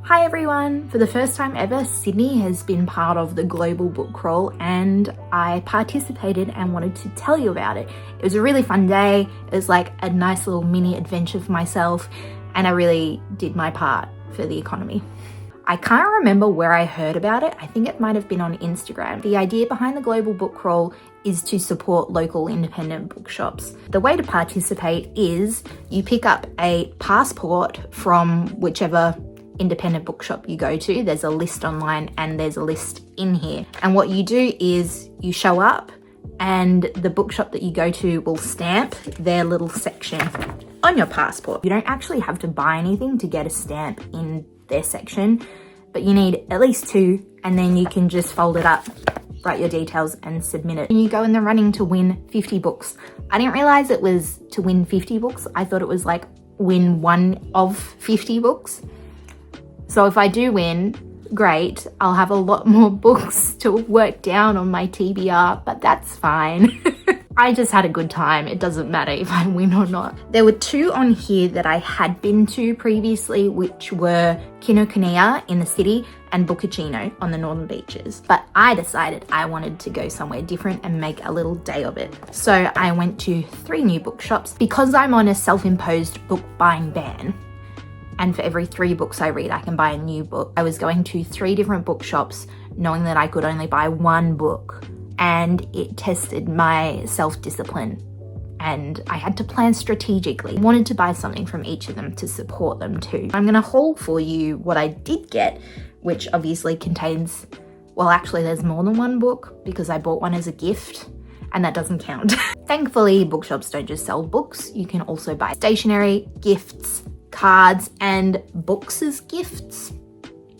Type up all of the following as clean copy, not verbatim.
Hi everyone! For the first time ever, Sydney has been part of the global book crawl and I participated and wanted to tell you about it. It was a really fun day. It was like a nice little mini adventure for myself and I really did my part for the economy. I can't remember where I heard about it. I think it might have been on Instagram. The idea behind the global book crawl is to support local independent bookshops. The way to participate is you pick up a passport from whichever independent bookshop you go to. There's a list online and there's a list in here. And what you do is you show up and the bookshop that you go to will stamp their little section on your passport. You don't actually have to buy anything to get a stamp in their section, but you need at least 2 and then you can just fold it up, write your details and submit it. And you go in the running to win 50 books. I didn't realize it was to win 50 books. I thought it was like win one of 50 books. So if I do win, great, I'll have a lot more books to work down on my TBR, but that's fine. I just had a good time. It doesn't matter if I win or not. There were 2 on here that I had been to previously, which were Kinokuniya in the city and Bookshop on the northern beaches. But I decided I wanted to go somewhere different and make a little day of it. So I went to 3 new bookshops because I'm on a self-imposed book buying ban. And for every 3 books I read, I can buy a new book. I was going to 3 different bookshops knowing that I could only buy 1 book. And it tested my self-discipline and I had to plan strategically. I wanted to buy something from each of them to support them too. I'm gonna haul for you what I did get, which obviously contains, well actually there's more than 1 book because I bought one as a gift and that doesn't count. Thankfully, bookshops don't just sell books. You can also buy stationery, gifts, cards and books as gifts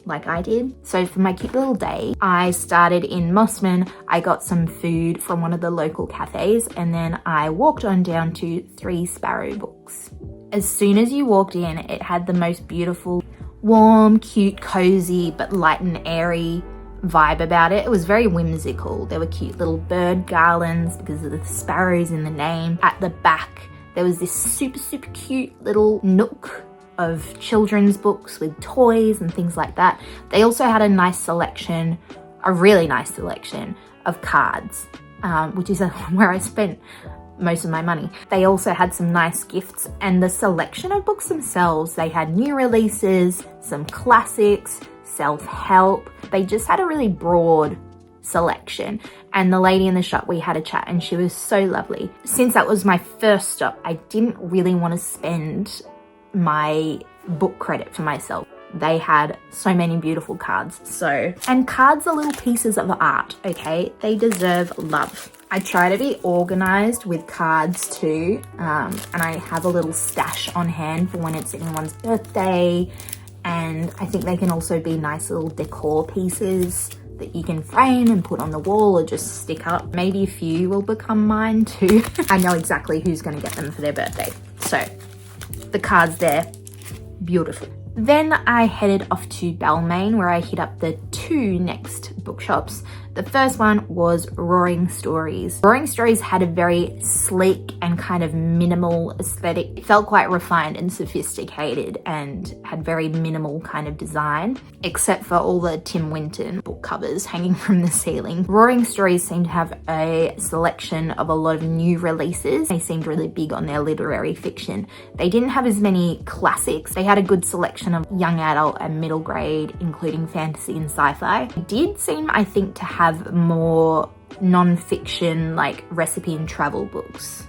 like I did. So for my cute little day, I started in Mossman. I got some food from one of the local cafes and then I walked on down to 3 Sparrow books. As soon as you walked in, it had the most beautiful, warm, cute, cozy, but light and airy vibe about it. It was very whimsical. There were cute little bird garlands because of the sparrows in the name. At the back, there was this super cute little nook of children's books with toys and things like that. They also had a nice selection, a really nice selection of cards, which is where I spent most of my money. They also had some nice gifts and the selection of books themselves, they had new releases, some classics, self-help. They just had a really broad selection. And the lady in the shop, we had a chat and she was so lovely. Since that was my first stop, I didn't really want to spend my book credit for myself. They had so many beautiful cards. And cards are little pieces of art, okay? They deserve love. I try to be organized with cards too, and I have a little stash on hand for when it's anyone's birthday, and I think they can also be nice little decor pieces that you can frame and put on the wall or just stick up. Maybe a few will become mine too. I know exactly who's gonna get them for their birthday. So the cards there, beautiful. Then I headed off to Balmain where I hit up the 2 next bookshops. The first one was Roaring Stories. Roaring Stories had a very sleek and kind of minimal aesthetic. It felt quite refined and sophisticated and had very minimal kind of design, except for all the Tim Winton book covers hanging from the ceiling. Roaring Stories seemed to have a selection of a lot of new releases. They seemed really big on their literary fiction. They didn't have as many classics. They had a good selection of young adult and middle grade, including fantasy and sci-fi. It did seem, I think, to have more non-fiction like recipe and travel books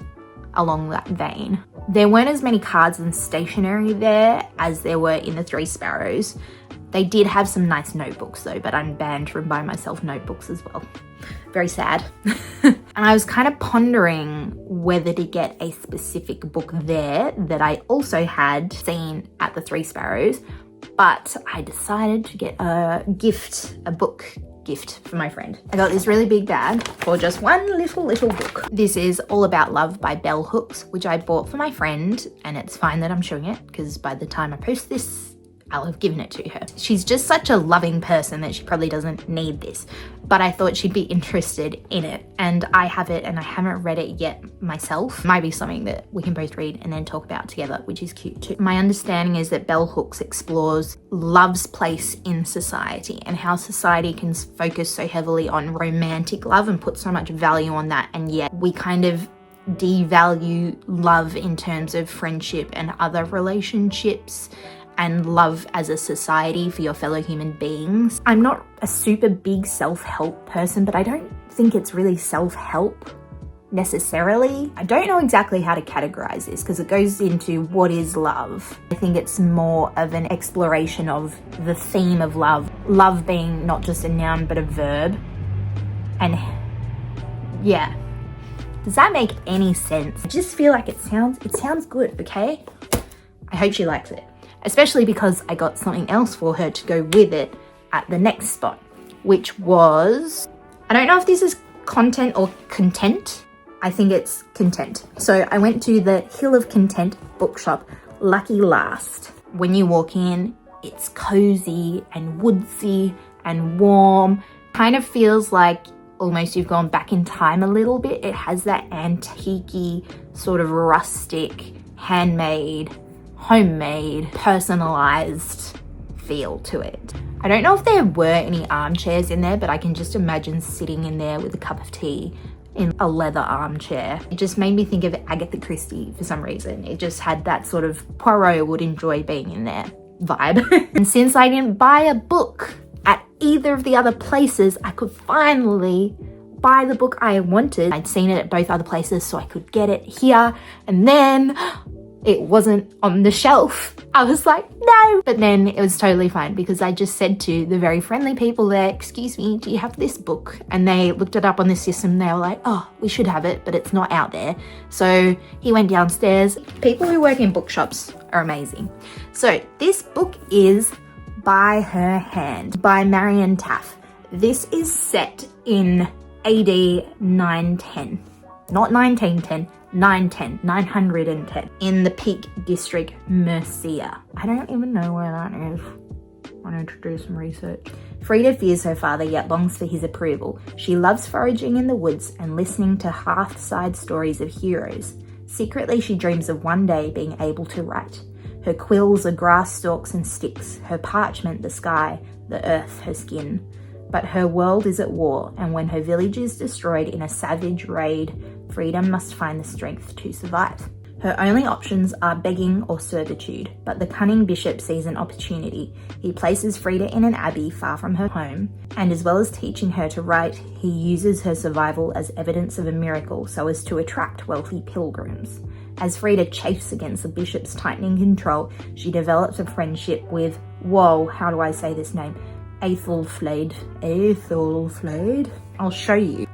along that vein. There weren't as many cards and stationery there as there were in the 3 Sparrows. They did have some nice notebooks though, but I'm banned from buying myself notebooks as well. Very sad. And I was kind of pondering whether to get a specific book there that I also had seen at the 3 Sparrows, but I decided to get a book gift for my friend. I got this really big bag for just one little book. This is All About Love by Bell Hooks, which I bought for my friend, and it's fine that I'm showing it because by the time I post this, I'll have given it to her. She's just such a loving person that she probably doesn't need this, but I thought she'd be interested in it, and I have it and I haven't read it yet myself. Might be something that we can both read and then talk about together, which is cute too. My understanding is that Bell Hooks explores love's place in society and how society can focus so heavily on romantic love and put so much value on that, and yet we kind of devalue love in terms of friendship and other relationships and love as a society for your fellow human beings. I'm not a super big self-help person, but I don't think it's really self-help necessarily. I don't know exactly how to categorize this because it goes into what is love. I think it's more of an exploration of the theme of love. Love being not just a noun, but a verb. And yeah, does that make any sense? I just feel like it sounds good, okay? I hope she likes it. Especially because I got something else for her to go with it at the next spot, which was, I don't know if this is content or content. I think it's content. So I went to the Hill of Content bookshop, Lucky Last. When you walk in, it's cozy and woodsy and warm. Kind of feels like almost you've gone back in time a little bit. It has that antique-y, sort of rustic, handmade, homemade, personalized feel to it. I don't know if there were any armchairs in there, but I can just imagine sitting in there with a cup of tea in a leather armchair. It just made me think of Agatha Christie for some reason. It just had that sort of Poirot would enjoy being in there vibe. And since I didn't buy a book at either of the other places, I could finally buy the book I wanted. I'd seen it at both other places, so I could get it here, and then it wasn't on the shelf. I was like, no. But then it was totally fine because I just said to the very friendly people there, excuse me, do you have this book? And they looked it up on the system. They were like, oh, we should have it, but it's not out there. So he went downstairs. People who work in bookshops are amazing. So this book is By Her Hand by Marion Taff. This is set in AD 910, not 1910, 910 in the Peak District, Mercia. I don't even know where that is. I need to do some research. Frida fears her father yet longs for his approval. She loves foraging in the woods and listening to half-side stories of heroes. Secretly, she dreams of one day being able to write. Her quills are grass stalks and sticks, her parchment the sky, the earth her skin. But her world is at war, and when her village is destroyed in a savage raid, Frida must find the strength to survive. Her only options are begging or servitude, but the cunning bishop sees an opportunity. He places Frida in an abbey far from her home, and as well as teaching her to write, he uses her survival as evidence of a miracle so as to attract wealthy pilgrims. As Frida chafes against the bishop's tightening control, she develops a friendship with, whoa, how do I say this name? Aethelflaed. I'll show you.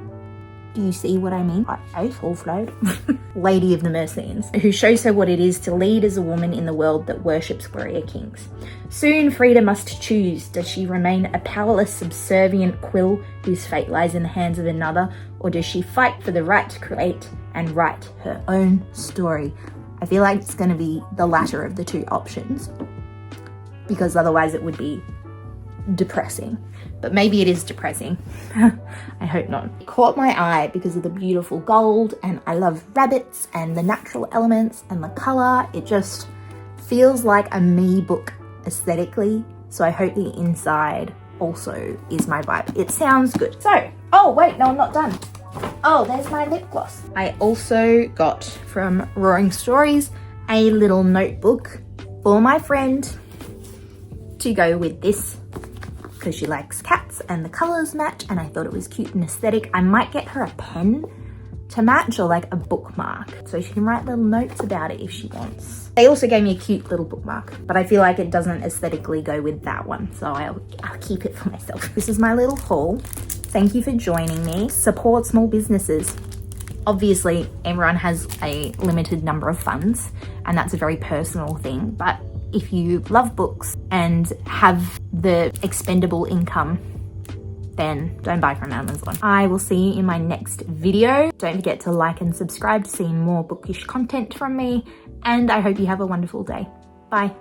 Do you see what I mean? Aethelflaed. Lady of the Mercians, who shows her what it is to lead as a woman in the world that worships warrior kings. Soon Frida must choose. Does she remain a powerless, subservient quill whose fate lies in the hands of another, or does she fight for the right to create and write her own story? I feel like it's going to be the latter of the two options, because otherwise it would be depressing. But maybe it is depressing. I hope not. It caught my eye because of the beautiful gold, and I love rabbits and the natural elements and the color. It just feels like a me book aesthetically, so I hope the inside also is my vibe. It sounds good. So, oh wait, no, I'm not done. Oh, there's my lip gloss. I also got from Roaring Stories a little notebook for my friend to go with this, because she likes cats and the colors match, and I thought it was cute and aesthetic. I might get her a pen to match, or like a bookmark, so she can write little notes about it if she wants. They also gave me a cute little bookmark, but I feel like it doesn't aesthetically go with that one, so I'll keep it for myself. This is my little haul. Thank you for joining me. Support small businesses. Obviously, everyone has a limited number of funds, and that's a very personal thing, but if you love books and have the expendable income, then don't buy from Amazon. I will see you in my next video. Don't forget to like and subscribe to see more bookish content from me, and I hope you have a wonderful day. Bye.